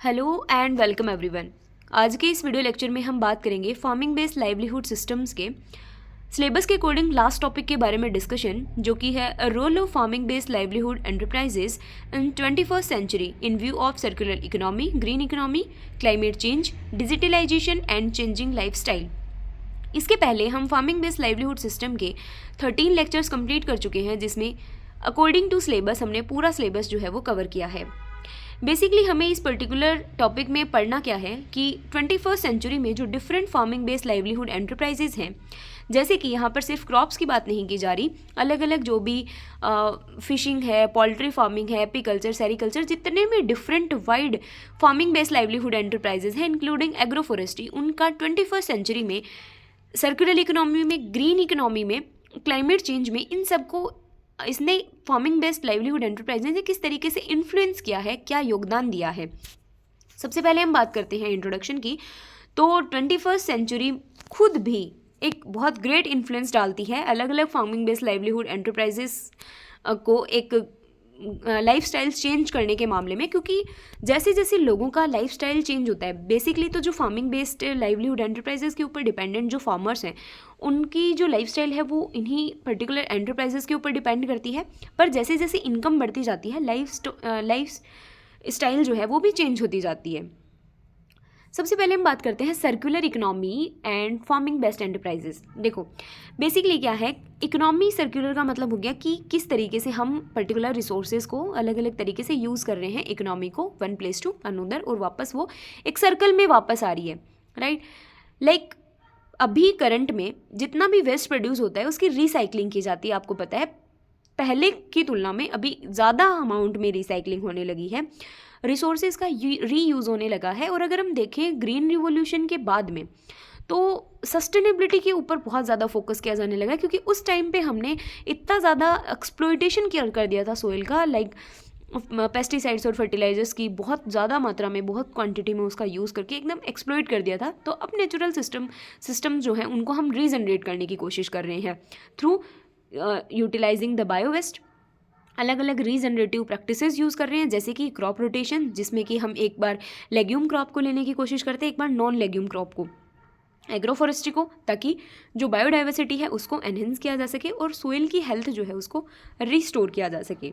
Hello and welcome everyone. आज के इस वीडियो लेक्चर में हम बात करेंगे फार्मिंग बेस्ड लाइवलीहुड सिस्टम्स के सिलेबस के अकॉर्डिंग लास्ट टॉपिक के बारे में डिस्कशन, जो कि है role of farming based livelihood enterprises in 21st century in view of circular economy, green economy, climate change, digitalisation and changing lifestyle. इसके पहले हम फार्मिंग बेस्ड लाइवलीहुड सिस्टम के 13 लेक्चर्स कंप्लीट कर चुके हैं, जिसमें अकॉर्डिंग टू सिलेबस हमने पूरा सिलेबस जो है वो कवर किया है। बेसिकली हमें इस पर्टिकुलर टॉपिक में पढ़ना क्या है कि 21st सेंचुरी में जो different farming based livelihood enterprises हैं, जैसे कि यहाँ पर सिर्फ क्रॉप्स की बात नहीं की जा रही, अलग अलग जो भी फिशिंग है, पोल्ट्री फार्मिंग है, एपीकल्चर, सेरीकल्चर, जितने भी different wide farming based livelihood enterprises हैं इंक्लूडिंग एग्रो फॉरेस्ट्री, उनका 21st सेंचुरी में सर्कुलर इकोनॉमी में, ग्रीन इकोनॉमी में, क्लाइमेट चेंज में, इन सबको इसने फार्मिंग बेस्ड लाइवलीहुड एंटरप्राइजेज ने किस तरीके से इन्फ्लुएंस किया है, क्या योगदान दिया है। सबसे पहले हम बात करते हैं इंट्रोडक्शन की। तो 21st सेंचुरी खुद भी एक बहुत ग्रेट इन्फ्लुएंस डालती है अलग अलग फार्मिंग बेस्ड लाइवलीहुड एंटरप्राइजेस को एक लाइफस्टाइल चेंज करने के मामले में, क्योंकि जैसे जैसे लोगों का लाइफस्टाइल चेंज होता है, बेसिकली तो जो फार्मिंग बेस्ड लाइवलीहुड एंटरप्राइजेस के ऊपर डिपेंडेंट जो फार्मर्स हैं, उनकी जो लाइफस्टाइल है वो इन्हीं पर्टिकुलर एंटरप्राइजेस के ऊपर डिपेंड करती है। पर जैसे जैसे इनकम बढ़ती जाती है, लाइफ स्टाइल जो है वो भी चेंज होती जाती है। सबसे पहले हम बात करते हैं circular economy and farming based enterprises. देखो बेसिकली क्या है, इकोनॉमी सर्कुलर का मतलब हो गया कि किस तरीके से हम पर्टिकुलर रिसोर्सेज को अलग अलग तरीके से यूज़ कर रहे हैं, इकोनॉमी को वन प्लेस टू अनदर, और वापस वो एक सर्कल में वापस आ रही है, राइट। लाइक अभी करंट में जितना भी वेस्ट प्रोड्यूस होता है उसकी रिसाइकलिंग की जाती है। आपको पता है पहले की तुलना में अभी ज़्यादा अमाउंट में रिसाइकलिंग होने लगी है, रिसोर्सेज का रीयूज़ होने लगा है। और अगर हम देखें ग्रीन रिवॉल्यूशन के बाद में, तो सस्टेनेबिलिटी के ऊपर बहुत ज़्यादा फोकस किया जाने लगा, क्योंकि उस टाइम पे हमने इतना ज़्यादा एक्सप्लॉयटेशन कर दिया था सोइल का, लाइक पेस्टिसाइड्स और फर्टिलाइजर्स की बहुत ज़्यादा मात्रा में, बहुत क्वांटिटी में उसका यूज़ करके एकदम एक्सप्लॉइट कर दिया था। तो अब नेचुरल सिस्टम जो है उनको हम रीजनरेट करने की कोशिश कर रहे हैं through utilising the bio waste. अलग अलग रीजनरेटिव प्रैक्टिसेस यूज़ कर रहे हैं, जैसे कि क्रॉप रोटेशन, जिसमें कि हम एक बार लेग्यूम क्रॉप को लेने की कोशिश करते हैं, एक बार नॉन लेग्यूम क्रॉप को, एग्रो फॉरेस्ट्री को, ताकि जो बायोडाइवर्सिटी है उसको एनहेंस किया जा सके और सोइल की हेल्थ जो है उसको रिस्टोर किया जा सके।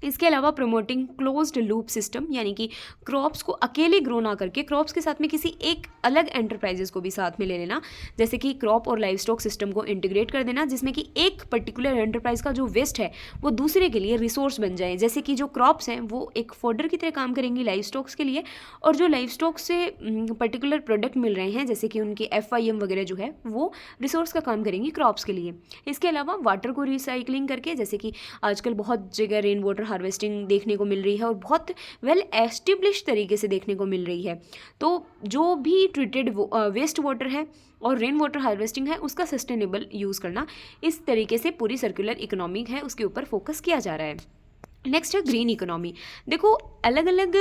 इसके अलावा प्रमोटिंग क्लोज्ड लूप सिस्टम, यानी कि क्रॉप्स को अकेले ग्रो ना करके क्रॉप्स के साथ में किसी एक अलग एंटरप्राइजेस को भी साथ में ले लेना, जैसे कि क्रॉप और लाइव स्टॉक सिस्टम को इंटीग्रेट कर देना, जिसमें कि एक पर्टिकुलर एंटरप्राइज का जो वेस्ट है वो दूसरे के लिए रिसोर्स बन जाए। जैसे कि जो क्रॉप्स हैं वो एक फॉडर की तरह काम करेंगी लाइव स्टॉक्स के लिए, और जो लाइव स्टॉक से पर्टिकुलर प्रोडक्ट मिल रहे हैं, जैसे कि उनके FIM वगैरह जो है, वो रिसोर्स का काम करेंगी क्रॉप्स के लिए। इसके अलावा वाटर को रिसाइकलिंग करके, जैसे कि आजकल बहुत जगह रेन वाटर हार्वेस्टिंग देखने को मिल रही है और बहुत वेल एस्टेब्लिश तरीके से देखने को मिल रही है। तो जो भी ट्रीटेड वेस्ट वाटर है और रेन वाटर हार्वेस्टिंग है, उसका सस्टेनेबल यूज़ करना, इस तरीके से पूरी सर्कुलर इकोनॉमी है उसके ऊपर फोकस किया जा रहा है। नेक्स्ट है ग्रीन इकोनॉमी। देखो अलग अलग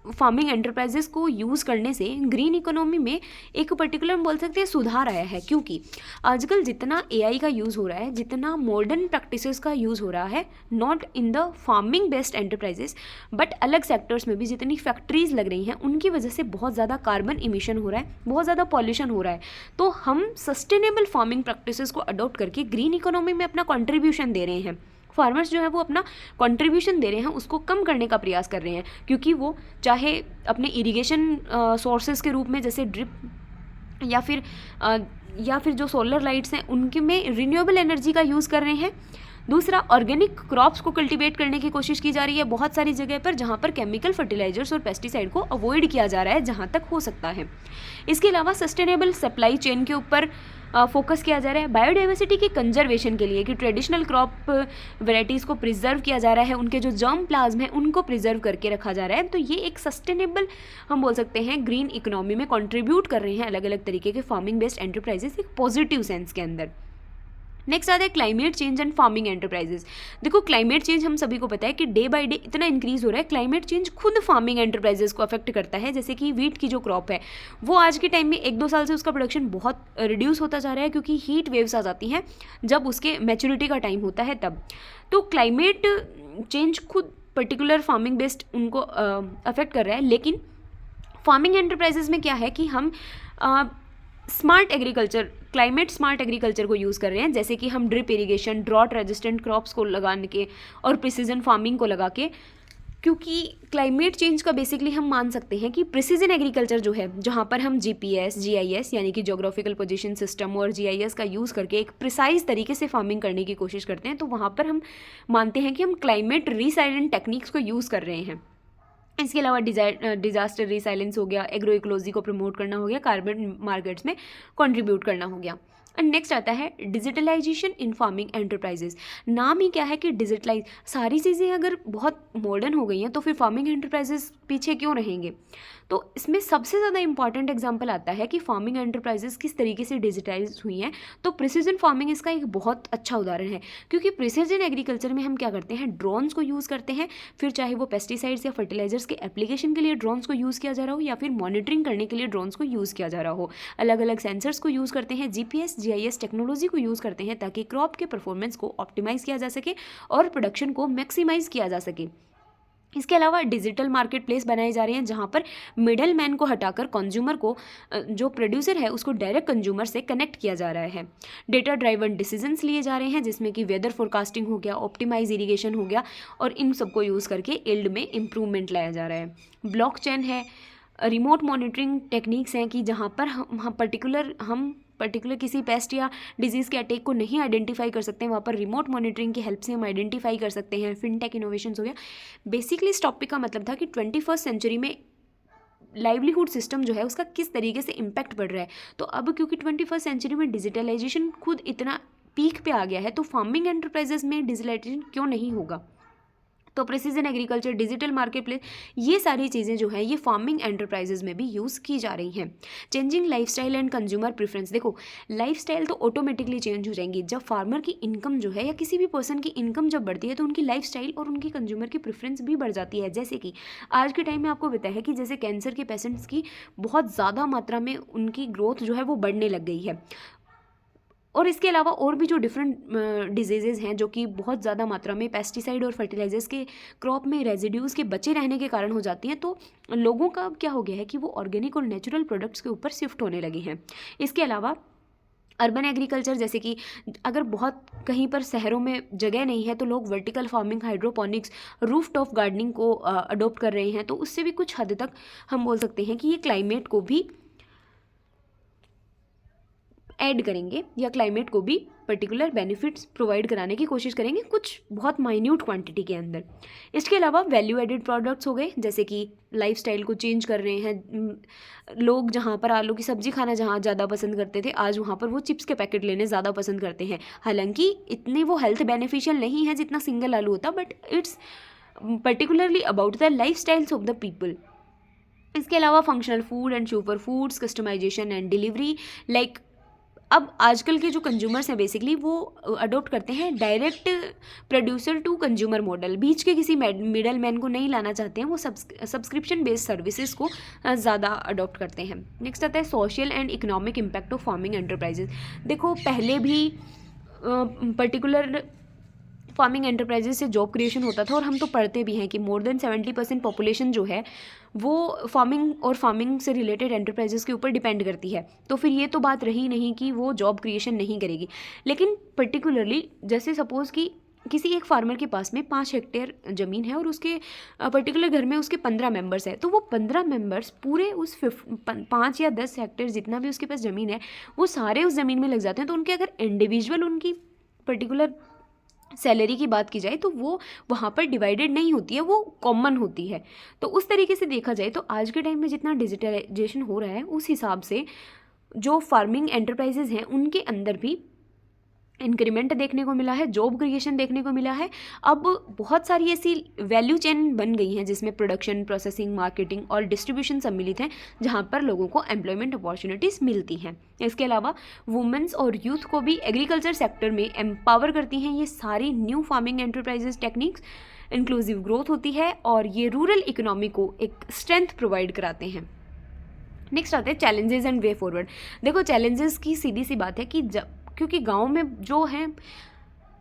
फार्मिंग एंटरप्राइजेस को यूज़ करने से ग्रीन इकोनॉमी में एक पर्टिकुलर बोल सकते हैं सुधार आया है, क्योंकि आजकल जितना AI का यूज़ हो रहा है, जितना मॉडर्न प्रैक्टिसेस का यूज़ हो रहा है, not in the farming based enterprises but अलग सेक्टर्स में भी जितनी फैक्ट्रीज लग रही हैं, उनकी वजह से बहुत ज़्यादा कार्बन इमिशन हो रहा है, बहुत ज़्यादा पॉल्यूशन हो रहा है। तो हम सस्टेनेबल फार्मिंग प्रैक्टिसेस को अडॉप्ट करके ग्रीन इकोनॉमी में अपना कॉन्ट्रीब्यूशन दे रहे हैं। फार्मर्स जो है वो अपना कंट्रीब्यूशन दे रहे हैं, उसको कम करने का प्रयास कर रहे हैं, क्योंकि वो चाहे अपने इरिगेशन सोर्सेज के रूप में जैसे ड्रिप या फिर जो सोलर लाइट्स हैं उनके में रिन्यूएबल एनर्जी का यूज़ कर रहे हैं। दूसरा, ऑर्गेनिक क्रॉप्स को कल्टीवेट करने की कोशिश की जा रही है बहुत सारी जगह पर, जहाँ पर केमिकल फर्टिलाइजर्स और पेस्टिसाइड को अवॉइड किया जा रहा है जहाँ तक हो सकता है। इसके अलावा सस्टेनेबल सप्लाई चेन के ऊपर फोकस किया जा रहा है, बायोडाइवर्सिटी की कंजर्वेशन के लिए, कि ट्रेडिशनल क्रॉप वेराइटीज़ को प्रिजर्व किया जा रहा है, उनके जो जर्म प्लाज्म है उनको प्रिजर्व करके रखा जा रहा है। तो ये एक सस्टेनेबल हम बोल सकते हैं ग्रीन इकोनॉमी में कंट्रीब्यूट कर रहे हैं अलग अलग तरीके के फार्मिंग बेस्ड एंटरप्राइजेस, एक पॉजिटिव सेंस के अंदर। नेक्स्ट आता है climate change and farming enterprises. देखो क्लाइमेट चेंज हम सभी को पता है कि डे बाय डे इतना इंक्रीज हो रहा है, क्लाइमेट चेंज खुद फार्मिंग एंटरप्राइजेस को अफेक्ट करता है। जैसे कि वीट की जो क्रॉप है वो आज के टाइम में 1-2 साल से उसका प्रोडक्शन बहुत रिड्यूस होता जा रहा है, क्योंकि हीट वेव्स आ जाती हैं जब उसके मैच्योरिटी का टाइम होता है तब। तो क्लाइमेट चेंज खुद पर्टिकुलर फार्मिंग बेस्ड उनको अफेक्ट कर रहा है, लेकिन फार्मिंग एंटरप्राइजेज में क्या है कि हम smart agriculture, climate smart agriculture को यूज़ कर रहे हैं, जैसे कि हम drip irrigation, drought resistant crops को लगाने के और प्रिसीजन फार्मिंग को लगा के, क्योंकि क्लाइमेट चेंज का बेसिकली हम मान सकते हैं कि प्रिसीजन एग्रीकल्चर जो है, जहाँ पर हम जीपीएस, जीआईएस यानी कि ज्योग्राफिकल पोजीशन सिस्टम और जीआईएस का यूज़ करके एक प्रिसाइज तरीके से फार्मिंग करने की कोशिश करते हैं, तो वहाँ पर हम मानते हैं कि हम क्लाइमेट रिसाइलेंट टेक्निक्स को यूज़ कर रहे हैं। इसके अलावा डिजास्टर रिसाइलेंस हो गया, एग्रो इकोलॉजी को प्रमोट करना हो गया, कार्बन मार्केट्स में कंट्रीब्यूट करना हो गया। एंड नेक्स्ट आता है डिजिटलाइजेशन इन फार्मिंग एंटरप्राइजेज। नाम ही क्या है कि डिजिटलाइज, सारी चीज़ें अगर बहुत मॉडर्न हो गई हैं तो फिर फार्मिंग एंटरप्राइजेज पीछे क्यों रहेंगे। तो इसमें सबसे ज़्यादा इंपॉर्टेंट एग्जांपल आता है कि फार्मिंग एंटरप्राइजेज किस तरीके से डिजिटाइज हुई हैं। तो प्रिसीजन फार्मिंग इसका एक बहुत अच्छा उदाहरण है, क्योंकि प्रिसीजन एग्रीकल्चर में हम क्या करते हैं, ड्रोन्स को यूज़ करते हैं, फिर चाहे वो पेस्टिसाइड्स या फर्टिलाइजर्स के एप्लीकेशन के लिए ड्रोन्स को यूज़ किया जा रहा हो या फिर मॉनिटरिंग करने के लिए ड्रोन्स को यूज़ किया जा रहा हो, अलग अलग सेंसर्स को यूज़ करते हैं, जीपीएस, जीआईएस टेक्नोलॉजी को यूज़ करते हैं ताकि क्रॉप के परफॉर्मेंस को ऑप्टिमाइज़ किया जा सके और प्रोडक्शन को मैक्सिमाइज़ किया जा सके। इसके अलावा डिजिटल मार्केट प्लेस बनाए जा रहे हैं, जहाँ पर मिडल मैन को हटाकर कंज्यूमर को, जो प्रोड्यूसर है उसको डायरेक्ट कंज्यूमर से कनेक्ट किया जा रहा है। डेटा ड्राइवन डिसीजंस लिए जा रहे हैं, जिसमें कि वेदर फोरकास्टिंग हो गया, ऑप्टिमाइज इरिगेशन हो गया, और इन सबको यूज़ करके यील्ड में इम्प्रूवमेंट लाया जा रहा है। ब्लॉकचेन है, रिमोट मॉनिटरिंग टेक्निक्स हैं कि जहाँ पर हम पर्टिकुलर किसी पेस्ट या डिजीज़ के अटैक को नहीं आइडेंटिफाई कर सकते हैं, वहाँ पर रिमोट मॉनिटरिंग की हेल्प से हम आइडेंटिफाई कर सकते हैं। फिनटेक इनोवेशंस हो गया। बेसिकली इस टॉपिक का मतलब था कि 21st सेंचुरी में लाइवलीहुड सिस्टम जो है उसका किस तरीके से इम्पैक्ट पड़ रहा है। तो अब क्योंकि 21st सेंचुरी में डिजिटलाइजेशन खुद इतना पीक पे आ गया है, तो फार्मिंग एंटरप्राइजेस में डिजिटलाइजेशन क्यों नहीं होगा। तो precision agriculture, digital market place, ये सारी चीज़ें जो हैं ये फार्मिंग एंटरप्राइजेज में भी यूज़ की जा रही हैं। Changing lifestyle and consumer preference. देखो, लाइफस्टाइल तो ऑटोमेटिकली चेंज हो जाएंगी जब फार्मर की इनकम जो है या किसी भी पर्सन की इनकम जब बढ़ती है, तो उनकी लाइफस्टाइल और उनकी कंज्यूमर की प्रेफरेंस भी बढ़ जाती है। जैसे कि आज के टाइम में आपको पता है कि जैसे कैंसर के पेशेंट्स की बहुत ज़्यादा मात्रा में उनकी ग्रोथ जो है वो बढ़ने लग गई है, और इसके अलावा और भी जो डिफरेंट डिजीज़ेज़ हैं जो कि बहुत ज़्यादा मात्रा में पेस्टिसाइड और फर्टिलाइजर्स के क्रॉप में रेजिड्यूज़ के बचे रहने के कारण हो जाती हैं, तो लोगों का अब क्या हो गया है कि वो ऑर्गेनिक और नेचुरल प्रोडक्ट्स के ऊपर शिफ्ट होने लगे हैं। इसके अलावा अर्बन एग्रीकल्चर, जैसे कि अगर बहुत कहीं पर शहरों में जगह नहीं है तो लोग vertical farming, hydroponics, roof top gardening को अडोप्ट कर रहे हैं, तो उससे भी कुछ हद तक हम बोल सकते हैं कि ये क्लाइमेट को भी ऐड करेंगे या क्लाइमेट को भी पर्टिकुलर बेनिफिट्स प्रोवाइड कराने की कोशिश करेंगे, कुछ बहुत माइन्यूट क्वांटिटी के अंदर। इसके अलावा वैल्यू एडेड प्रोडक्ट्स हो गए, जैसे कि लाइफस्टाइल को चेंज कर रहे हैं लोग, जहाँ पर आलू की सब्जी खाना जहाँ ज़्यादा पसंद करते थे, आज वहाँ पर वो चिप्स के पैकेट लेने ज़्यादा पसंद करते हैं। हालांकि इतने वो हेल्थ बेनिफिशियल नहीं है जितना सिंगल आलू होता, but it's particularly about the life styles of the people. इसके अलावा functional food and super foods, customisation and delivery, like अब आजकल के जो कंज्यूमर्स हैं बेसिकली वो अडोप्ट करते हैं direct producer to consumer model, बीच के किसी मिडल मैन को नहीं लाना चाहते हैं, वो सब्सक्रिप्शन बेस्ड सर्विसेज को ज़्यादा अडोप्ट करते हैं। नेक्स्ट आता है social and economic impact of farming enterprises. देखो, पहले भी पर्टिकुलर फार्मिंग एंटरप्राइजेज से जॉब क्रिएशन होता था, और हम तो पढ़ते भी हैं कि मोर देन 70% पॉपुलेशन जो है वो फार्मिंग और फार्मिंग से रिलेटेड एंटरप्राइजेस के ऊपर डिपेंड करती है। तो फिर ये तो बात रही नहीं कि वो जॉब क्रिएशन नहीं करेगी, लेकिन पर्टिकुलरली जैसे सपोज़ कि किसी एक फार्मर के पास में 5 हेक्टेयर ज़मीन है और उसके पर्टिकुलर घर में उसके 15 मेंबर्स हैं, तो वो 15 मेंबर्स पूरे उस 5 या 10 हेक्टेयर जितना भी उसके पास ज़मीन है वो सारे उस ज़मीन में लग जाते हैं। तो उनके अगर इंडिविजुअल उनकी पर्टिकुलर सैलरी की बात की जाए तो वो वहाँ पर डिवाइडेड नहीं होती है, वो कॉमन होती है। तो उस तरीके से देखा जाए तो आज के टाइम में जितना डिजिटलाइजेशन हो रहा है उस हिसाब से जो फार्मिंग एंटरप्राइजेज हैं उनके अंदर भी इंक्रीमेंट देखने को मिला है, जॉब क्रिएशन देखने को मिला है। अब बहुत सारी ऐसी वैल्यू चेन बन गई हैं जिसमें प्रोडक्शन, प्रोसेसिंग, मार्केटिंग और डिस्ट्रीब्यूशन सम्मिलित हैं, जहां पर लोगों को एम्प्लॉयमेंट अपॉर्चुनिटीज़ मिलती हैं। इसके अलावा वुमेंस और यूथ को भी एग्रीकल्चर सेक्टर में एम्पावर करती हैं ये सारी new farming enterprises techniques. Inclusive growth होती है और ये रूरल इकोनॉमी को एक स्ट्रेंथ प्रोवाइड कराते हैं। नेक्स्ट आते हैं चैलेंजेस एंड वे फॉरवर्ड। देखो, चैलेंजेस की सीधी सी बात है कि क्योंकि गांव में जो है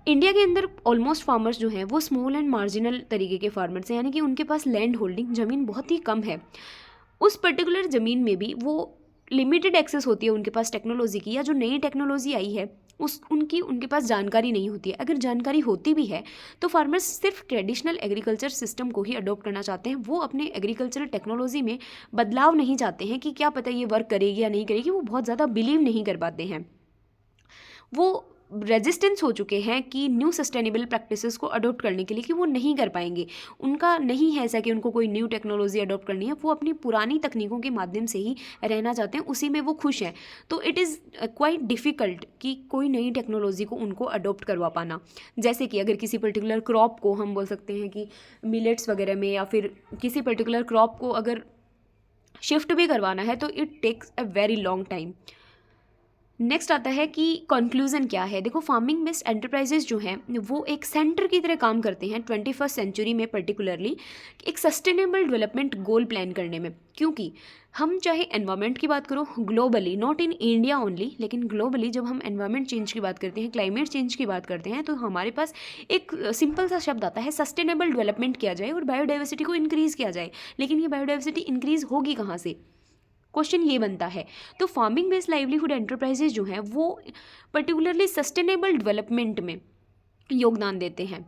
इंडिया के अंदर ऑलमोस्ट फार्मर्स जो हैं वो स्मॉल एंड मार्जिनल तरीके के फार्मर्स हैं, यानी कि उनके पास लैंड होल्डिंग ज़मीन बहुत ही कम है। उस पर्टिकुलर ज़मीन में भी वो लिमिटेड एक्सेस होती है उनके पास टेक्नोलॉजी की, या जो नई टेक्नोलॉजी आई है उनके पास जानकारी नहीं होती है। अगर जानकारी होती भी है तो फार्मर्स सिर्फ ट्रेडिशनल एग्रीकल्चर सिस्टम को ही अडॉप्ट करना चाहते हैं। वो अपने एग्रीकल्चरल टेक्नोलॉजी में बदलाव नहीं चाहते हैं कि क्या पता ये वर्क करेगी या नहीं करेगी, वो बहुत ज़्यादा बिलीव नहीं कर पाते हैं। वो रेजिस्टेंस हो चुके हैं कि न्यू सस्टेनेबल प्रैक्टिसेस को अडॉप्ट करने के लिए, कि वो नहीं कर पाएंगे। उनका नहीं है ऐसा कि उनको कोई न्यू टेक्नोलॉजी अडॉप्ट करनी है, वो अपनी पुरानी तकनीकों के माध्यम से ही रहना चाहते हैं, उसी में वो खुश हैं। तो इट इज़ क्वाइट डिफ़िकल्ट कि कोई नई टेक्नोलॉजी को उनको अडॉप्ट करवा पाना। जैसे कि अगर किसी पर्टिकुलर क्रॉप को हम बोल सकते हैं कि मिलेट्स वगैरह में, या फिर किसी पर्टिकुलर क्रॉप को अगर शिफ्ट भी करवाना है तो it takes a very long time. Next आता है कि कंक्लूजन क्या है। देखो, फार्मिंग बेस्ड एंटरप्राइजेज जो हैं वो एक सेंटर की तरह काम करते हैं 21st सेंचुरी में, पर्टिकुलरली एक सस्टेनेबल डेवलपमेंट गोल प्लान करने में। क्योंकि हम चाहे एनवायरनमेंट की बात करो globally, not in India only, लेकिन ग्लोबली जब हम एनवायरनमेंट चेंज की बात करते हैं, क्लाइमेट चेंज की बात करते हैं, तो हमारे पास एक सिंपल सा शब्द आता है, सस्टेनेबल डेवलपमेंट किया जाए और बायोडाइवर्सिटी को इंक्रीज़ किया जाए। लेकिन ये बायोडाइवर्सिटी इंक्रीज़ होगी कहाँ से, क्वेश्चन ये बनता है। तो फार्मिंग बेस्ड लाइवलीहुड एंटरप्राइजेज जो हैं वो पर्टिकुलरली सस्टेनेबल डेवलपमेंट में योगदान देते हैं।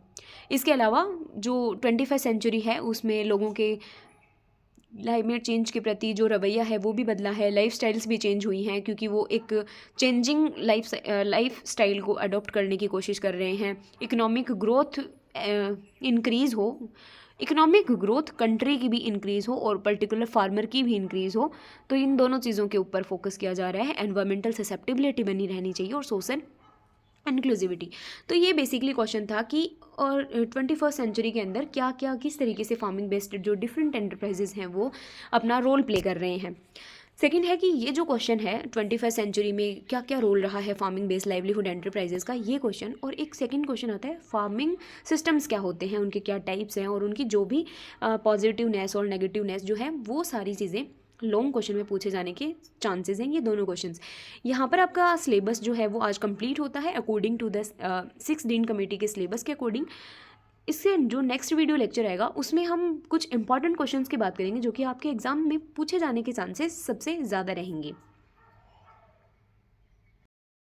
इसके अलावा जो 21st सेंचुरी है उसमें लोगों के क्लाइमेट चेंज के प्रति जो रवैया है वो भी बदला है, लाइफ स्टाइल्स भी चेंज हुई हैं, क्योंकि वो एक चेंजिंग लाइफ स्टाइल को अडॉप्ट करने की कोशिश कर रहे हैं। इकोनॉमिक ग्रोथ इंक्रीज़ हो, इकोनॉमिक ग्रोथ कंट्री की भी इंक्रीज़ हो और पर्टिकुलर फार्मर की भी इंक्रीज़ हो, तो इन दोनों चीज़ों के ऊपर फोकस किया जा रहा है। एनवायरमेंटल ससेप्टिबिलिटी बनी रहनी चाहिए और सोशल इंक्लूसिविटी। तो ये बेसिकली क्वेश्चन था कि और 21st सेंचुरी के अंदर क्या क्या किस तरीके से फार्मिंग बेस्ड जो डिफरेंट एंटरप्राइजेज हैं वो अपना रोल प्ले कर रहे हैं। सेकेंड है कि ये जो क्वेश्चन है 21st सेंचुरी में क्या क्या रोल रहा है फार्मिंग बेस्ड लाइवलीहुड एंटरप्राइजेज का, ये क्वेश्चन। और एक सेकंड क्वेश्चन आता है फार्मिंग सिस्टम्स क्या होते हैं, उनके क्या टाइप्स हैं, और उनकी जो भी पॉजिटिवनेस और नेगेटिवनेस जो है वो सारी चीज़ें लॉन्ग क्वेश्चन में पूछे जाने के चांसेस हैं। ये दोनों क्वेश्चंस यहाँ पर आपका सिलेबस जो है वो आज कंप्लीट होता है according to the 6 dean committee के सिलेबस के अकॉर्डिंग। इससे जो नेक्स्ट वीडियो लेक्चर आएगा उसमें हम कुछ इंपॉर्टेंट क्वेश्चंस की बात करेंगे जो कि आपके एग्जाम में पूछे जाने के चांसेस सबसे ज़्यादा रहेंगे।